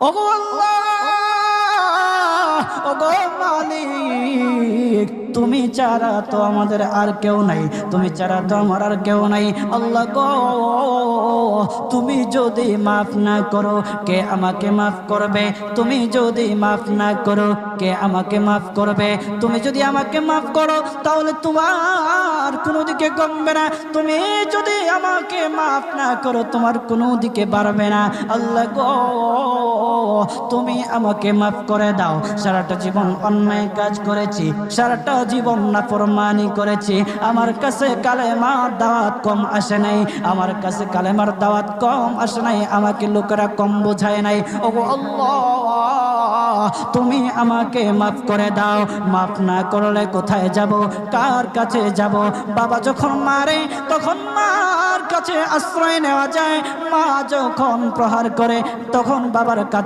ওগো আল্লাহ, ওগো মালিক, তুমি ছাড়া তো আমাদের আর কেউ নাই, তুমি ছাড়া তো আমার আর কেউ নাই। আল্লাহ গো, তুমি যদি মাফ না করো কে আমাকে মাফ করবে? তুমি যদি মাফ না করো কে আমাকে মাফ করবে? তুমি যদি আমাকে মাফ করো তাহলে তোমার কোনো দিকে কমবে না, তুমি যদি আমাকে মাফ না করো তোমার কোনো দিকে বাড়বে না। আল্লাহ গো, তুমি আমাকে মাফ করে দাও। সারাটা জীবন অন্যায় কাজ করেছি, সারাটা জীবন নাফরমানি করেছি, আমার কাছে কালেমার দাওয়াত কম আসে নাই, আমার কাছে কালেমার দাওয়াত কম আসে নাই, আমাকে লোকেরা কম বোঝায় নাই। ওগো আল্লাহ, তুমি আমাকে মাফ করে দাও। মাফ না করলে কোথায় যাব, কার কাছে যাব? বাবা যখন মারে তখন মার কাছে আশ্রয় নেওয়া যায়, মা যখন প্রহার করে তখন বাবার কাছে